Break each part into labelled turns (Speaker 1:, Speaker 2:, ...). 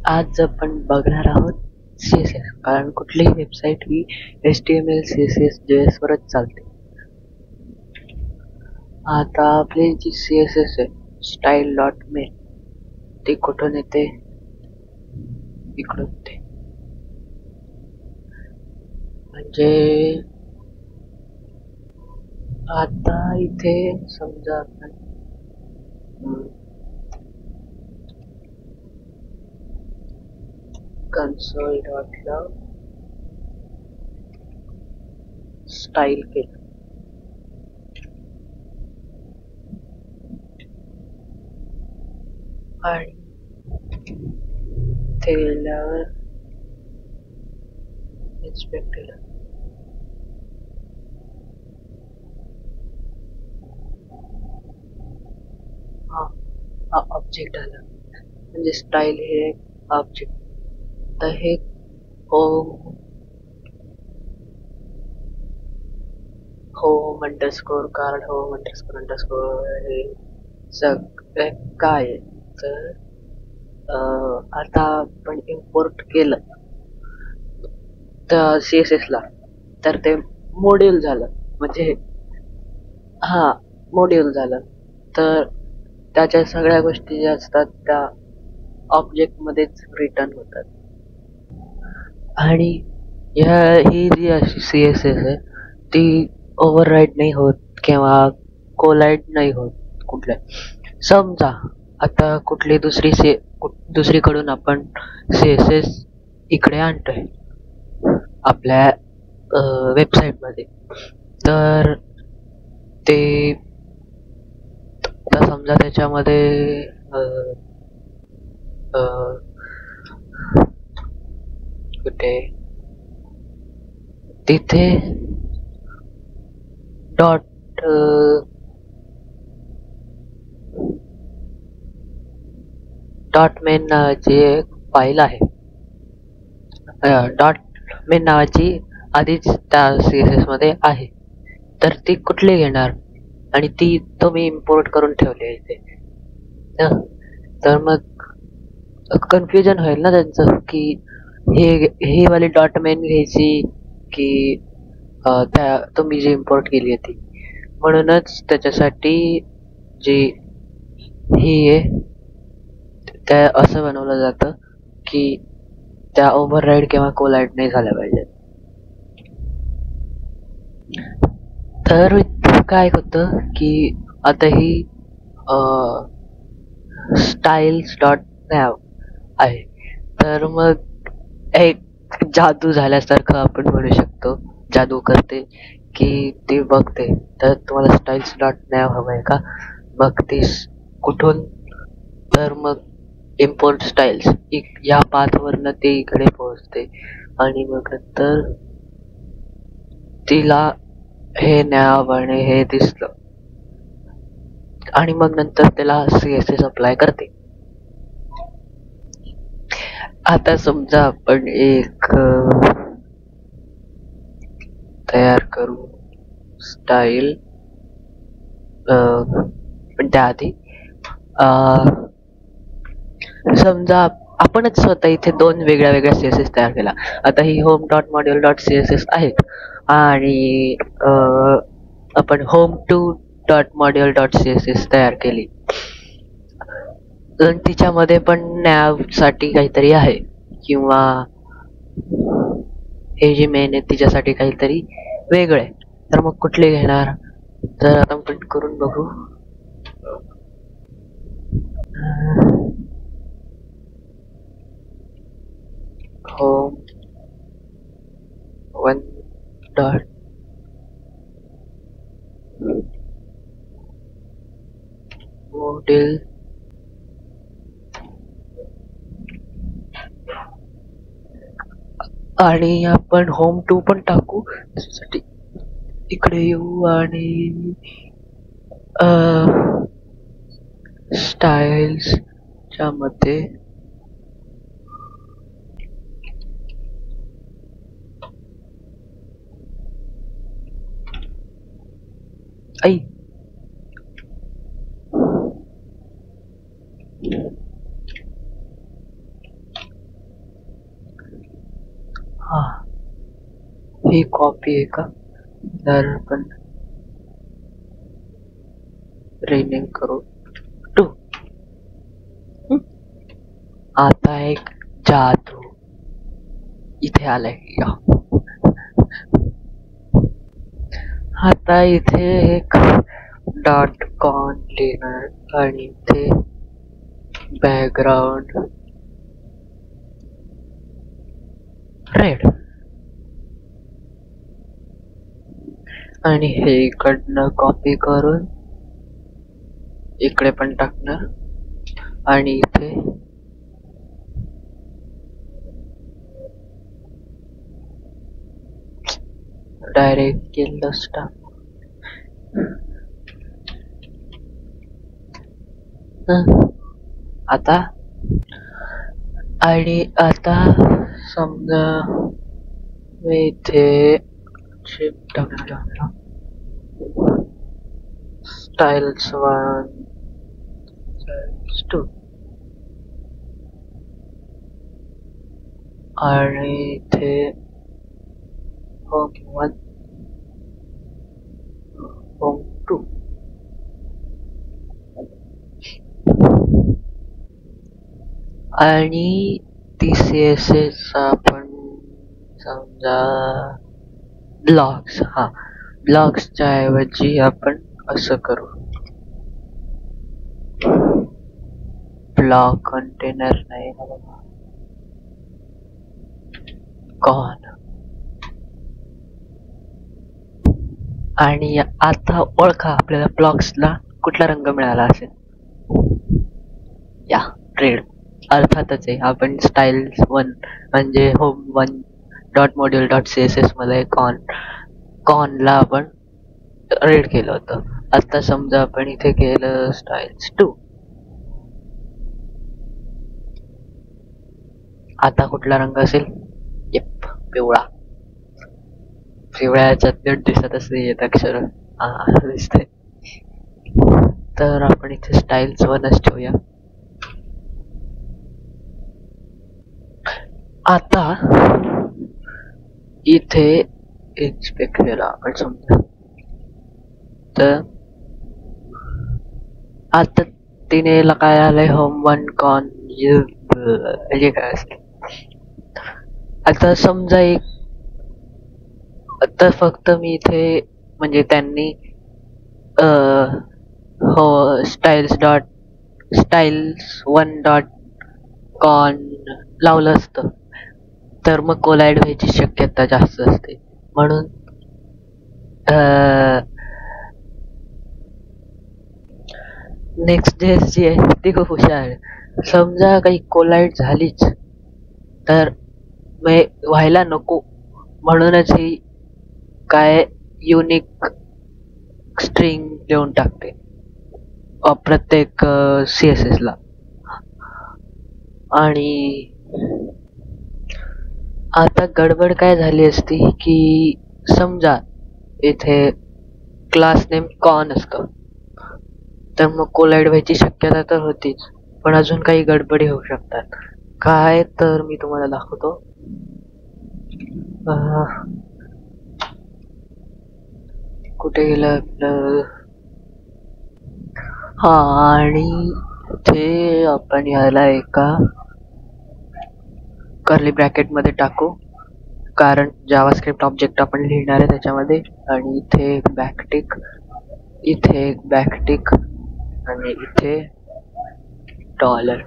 Speaker 1: आज आपण बघणार आहोत CSS, कारण कुठलीही वेबसाईट ही HTML CSS JS वरच चालते. आता आपली जी CSS आहे style.main ती कुठून येते? इकडून येते. म्हणजे आता इथे समजा आपण console.log स्टाईल केलं आणि ते गेल्यावर इन्स्पेक्ट केलं. हा ऑब्जेक्ट आला, म्हणजे स्टाईल हे ऑब्जेक्ट. तर हे home underscore card home underscore हे सगळं काय आहे? तर आता आपण इम्पोर्ट केलं तर CSS ला, तर ते मॉड्यूल झालं. म्हणजे हा मॉड्यूल झालं, तर त्याच्या सगळ्या गोष्टी ज्या असतात त्या ऑब्जेक्ट मध्येच रिटर्न होतात. आणि ही जी अशी CSS आहे ती ओव्हरराईड नाही होत किंवा कोलाइड नाही होत कुठल्या. समजा आता कुठली दुसरीकडून आपण CSS इकडे आणतोय आपल्या वेबसाईट मध्ये, तर ते समजा त्याच्यामध्ये कुठे तिथे डॉट मेन नावाची एक फाईल आहे. डॉट मेन नावाची आधीच त्या CSS मध्ये आहे, तर ती कुठली घेणार आणि ती तुम्ही इम्पोर्ट करून ठेवली इथे. तर मग कन्फ्युजन होईल ना त्यांचं की ही वाली डॉट मेन घ्यायची की त्या तुम्ही जी इम्पोर्ट केली आहे ती. म्हणूनच त्याच्यासाठी जी ही आहे त्या असं बनवलं जातं की त्या ओव्हरराईड किंवा कोलाइड नाही झाल्या पाहिजे. तर काय होतं की आता ही स्टाईल्स डॉट नॅव आहे, तर मग एक जादू झाल्यासारखं आपण म्हणू शकतो. जादू करते की ती बघते तर तुम्हाला स्टाईल्स डॉट नॅव हवं आहे का, मग ती कुठून, तर मग इम्पोर्ट स्टाईल्स या पाथवरनं ते इकडे पोहोचते आणि मग नंतर तिला हे नॅव आणि हे दिसलं आणि मग नंतर त्याला CSS अप्लाय करते. आता समजा आपण एक तयार करू स्टाईल, पण त्याआधी समजा आपणच स्वतः इथे दोन वेगळ्या वेगळ्या CSS तयार केला. आता ही home dot module dot CSS आहेत आणि आपण home two dot module dot CSS तयार केली. तिच्यामध्ये पण नॅव साठी काहीतरी आहे किंवा हे जी मेन आहे तिच्यासाठी काहीतरी वेगळं आहे. तर मग कुठले घेणार? तर आता आपण करून बघू. होम वन डॉट मॉड्यूल आणि आपण होम टू पण टाकू. त्याच्यासाठी इकडे येऊ आणि स्टाईल्स च्या मध्ये आई ही कॉपी आहे का? तर आपण रिनेम करू टू. आता एक जादू इथे आलाय या. आता इथे एक डॉट कॉन लिहिणार आणि इथे बॅकग्राऊंड रेड आणि हे इकडनं कॉपी करून इकडे पण टाकणार आणि इथे डायरेक्ट केलंच टाक. आता आणि आता समजा मी इथे शिफ्ट टाकणार स्टाईल्स 1 स्टाईल्स 2 आणि इथे होम 1 होम 2 आणि ती CSS आपण समजा ब्लॉक्स ब्लॉक्सच्या ऐवजी आपण असं करू ब्लॉक कंटेनर नाही कॉन. आणि आता ओळखा आपल्याला ब्लॉक्सला कुठला रंग मिळाला असेल. या रेड. अर्थातच आहे आपण स्टाईल्स 1 म्हणजे home 1 dot module dot CSS मध्ये कॉनला आपण रेड केलं होतं. आता समजा आपण इथे केलं स्टाईल्स 2. आता कुठला रंग असेल? येप पिवळा. पिवळ्याच्यात नीट दिसतच नाही येत अक्षर. दिसते. तर आपण इथे स्टाईल्स 1च ठेवूया. आता इथे इन्स्पेक्ट केला आपण समजा तर आता तिने काय आलंय होम 1 कॉन म्हणजे काय असेल. आता समजा एक आता फक्त मी इथे म्हणजे त्यांनी हो स्टाईल्स 1 डॉट कॉन लावलं असतं तर मग कोलाइड व्हायची शक्यता जास्त असते. म्हणून नेक्स्ट जे जी आहे ती खूप हुशार आहे. समजा काही कोलाइड झालीच तर व्हायला नको म्हणूनच ही काय युनिक स्ट्रिंग देऊन टाकते प्रत्येक CSS ला. आणि आता गडबड काय झाली असती की समजा इथे क्लास नेम कॉन असतं तर मग कोलाइड व्हायची शक्यता तर होतीच पण अजून काही गडबडी होऊ शकतात. काय तर मी तुम्हाला दाखवतो. कुठे गेलं आपलं आणि ते आपण याला एका कर्ली ब्रॅकेट मध्ये टाकू कारण जावास्क्रिप्ट ऑब्जेक्ट आपण लिहिणार आहे त्याच्यामध्ये. आणि इथे एक बॅकटिक इथे एक बॅकटिक आणि इथे डॉलर.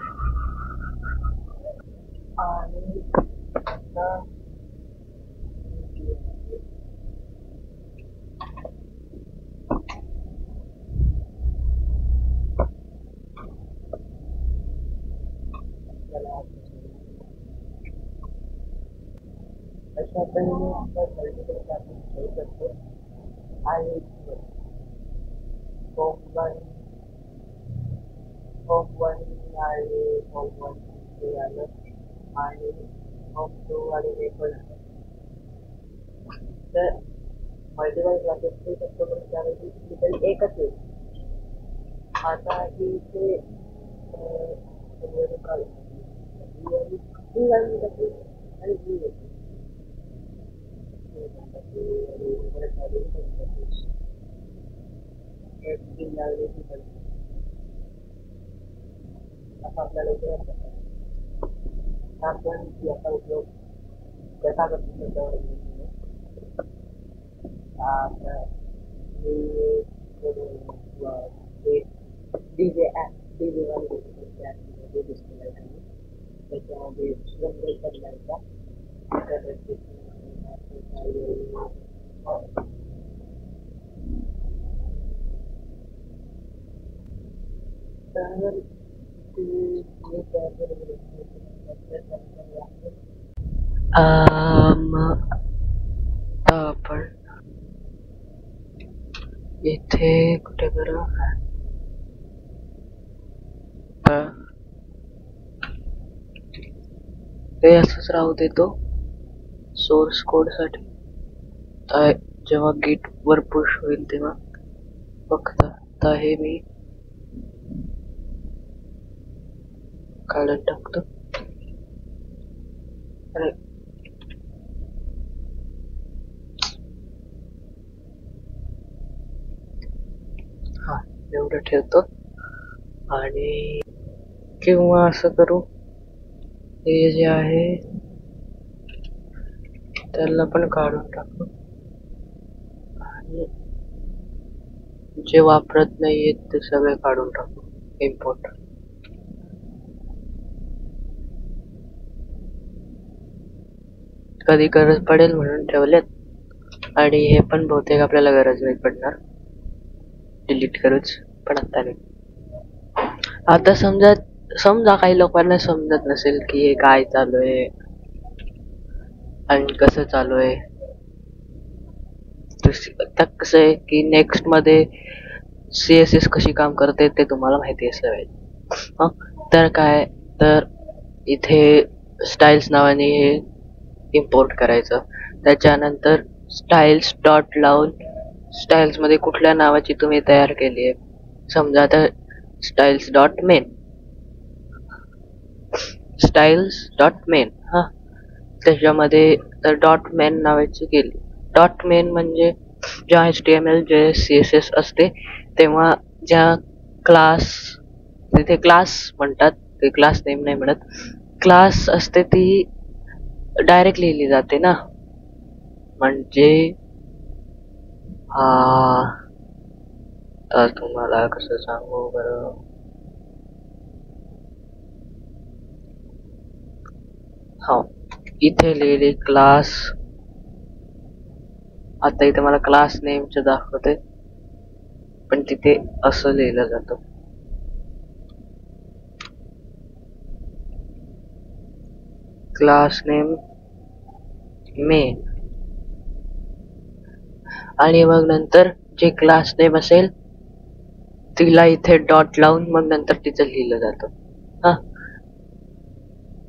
Speaker 1: अशा पद्धतीने आपण मल्टिपल क्लासेस ठेवू शकतो. आणि होम 1 आणि होम 1 हे आलं आणि होम 2 आणि हे पण आलं. तर मल्टिपल क्लासेस ठेवू शकतो पण त्यावेळी तरी एकच येईल. आता ही इथे आणि आपल्याला आपण याचा उपयोग कसा करतो त्याच्यावर डीजे डीजे वाले त्याच्यामध्ये बदलायचा तर आपण इथे कुठे बरं ते असंच राहू देतो सोर्स कोड साठी जेव्हा गिट वर पुश होईल तेव्हा फक्त आता हे मी काढून टाकतो अरे हा एवढं ठेवतो आणि किंवा असं करू हे जे आहे त्याला पण काढून टाकू आणि जे वापरत नाहीये ते सगळे काढून टाकू इम्पोर्ट कधी गरज पडेल म्हणून ठेवलेत आणि हे पण बहुतेक आपल्याला गरज नाही पडणार डिलीट करूच पण आता नाही आता समजा काही लोकांना समजत नसेल की हे काय चालू आहे आणि कसं चालू आहे आता कसं आहे की नेक्स्ट मध्ये CSS कशी काम करते ते तुम्हाला माहिती असलं पाहिजे तर काय तर इथे स्टाईल्स नावाने हे इम्पोर्ट करायचं त्याच्यानंतर स्टाईल्स डॉट लावून स्टाईल्स मध्ये कुठल्या नावाची तुम्ही तयार केली आहे समजा आता स्टाईल्स डॉट मेन हा त्याच्यामध्ये तर डॉट मेन नावाची केली डॉट मेन म्हणजे जेव्हा HTML जे CSS असते तेव्हा ज्या क्लास तिथे क्लास म्हणतात ते क्लास नेम नाही म्हणत क्लास असते ती डायरेक्ट लिहिली जाते ना म्हणजे तर तुम्हाला कसं सांगू बरं हा इथे लिहिली क्लास आता इथे मला क्लास नेमचं दाखवते पण तिथे असं लिहिलं जातं क्लास नेम मेन आणि मग नंतर जे क्लास नेम असेल तिला इथे डॉट लावून मग नंतर तिचं लिहिलं जातं हा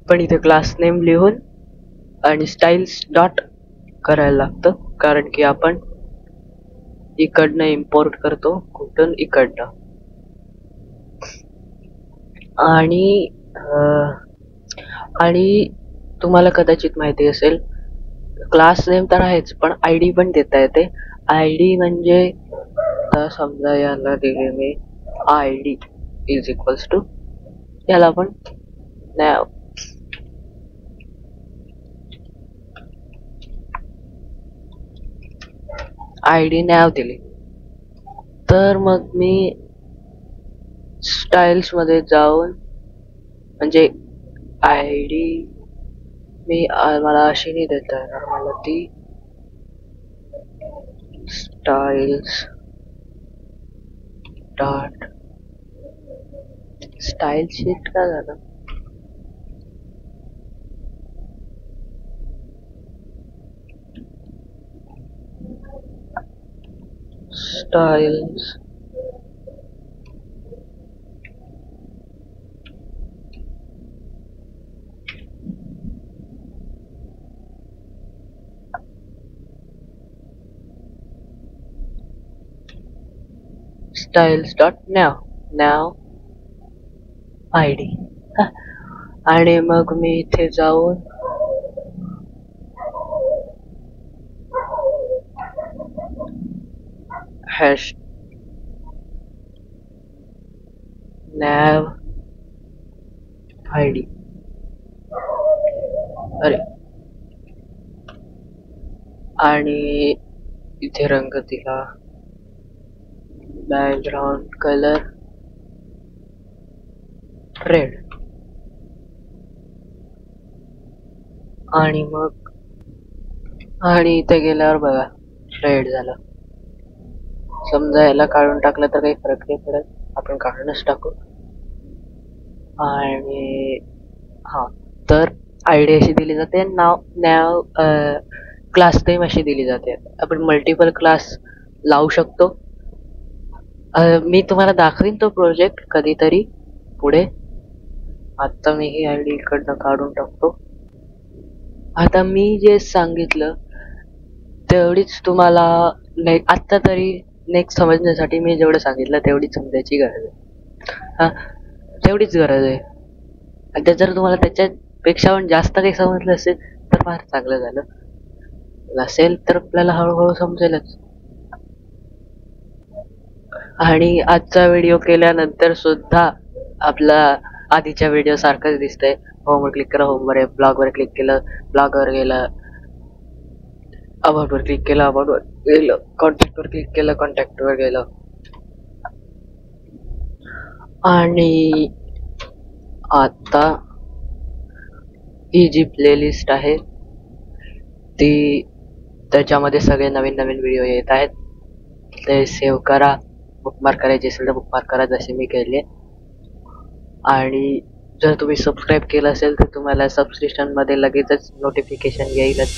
Speaker 1: पण इथे क्लास नेम लिहून आणि स्टाईल्स डॉट करायला लागतं कारण की आपण इकडनं इम्पोर्ट करतो कुठून इकडनं आणि तुम्हाला कदाचित माहिती असेल क्लास नेम तर आहेच पण ID पण देता येते ID म्हणजे तर समजा याला दिले मी ID इज इक्वल्स टू याला पण नाव ID नाव दिली तर मग मी स्टाईल्स मध्ये जाऊन म्हणजे ID मला अशी नाही देता येणार मला ती स्टाईल्स डॉट स्टाईल शीट का झालं स्टाईल्स dot now ID आणि मग मी इथे जाऊन हॅश nav आय डी. अरे, आणि इथे रंग दिला, बॅकग्राऊंड कलर रेड. आणि मग इथे गेल्यावर बघा रेड झालं. समजा याला काढून टाकलं तर काही फरक नाही पडत, आपण काढूनच टाकू. आणि हा, तर आयडी अशी दिली जाते, नाव नाव क्लास नेम अशी दिली जाते. आपण मल्टिपल क्लास लावू शकतो. मी तुम्हाला दाखवीन तो प्रोजेक्ट कधीतरी पुढे. आता मी ही आयडी इकडनं काढून टाकतो. आता मी जे सांगितलं तेवढीच तुम्हाला आता तरी नेक्स्ट समजण्यासाठी मी जेवढं सांगितलं तेवढीच समजायची गरज आहे. हा, तेवढीच गरज आहे. आणि जर तुम्हाला त्याच्यापेक्षा पण जास्त काही समजलं असेल तर फार चांगलं झालं. नसेल तर आपल्याला हळूहळू समजेलच. आणि आजचा व्हिडिओ केल्यानंतर सुद्धा आपला आधीच्या व्हिडिओ सारखंच दिसतंय. होमवर क्लिक करा, होमवर आहे. ब्लॉगवर क्लिक केलं, ब्लॉगवर गेलं. अबाउटवर क्लिक केलं, अबाउटवर गेलं. कॉन्टॅक्टवर क्लिक केलं, कॉन्टॅक्टवर गेलं. आणि आता ही जी प्लेलिस्ट आहे ती, त्याच्यामध्ये सगळे नवीन नवीन व्हिडिओ येत आहेत. ते सेव्ह करा. बुकमार्क करायचे असेल तर बुकमार्क करा, जसे मी केले. आणि जर तुम्ही सबस्क्राईब केलं असेल तर तुम्हाला सबस्क्रिप्शन मध्ये लगेचच नोटिफिकेशन येईलच.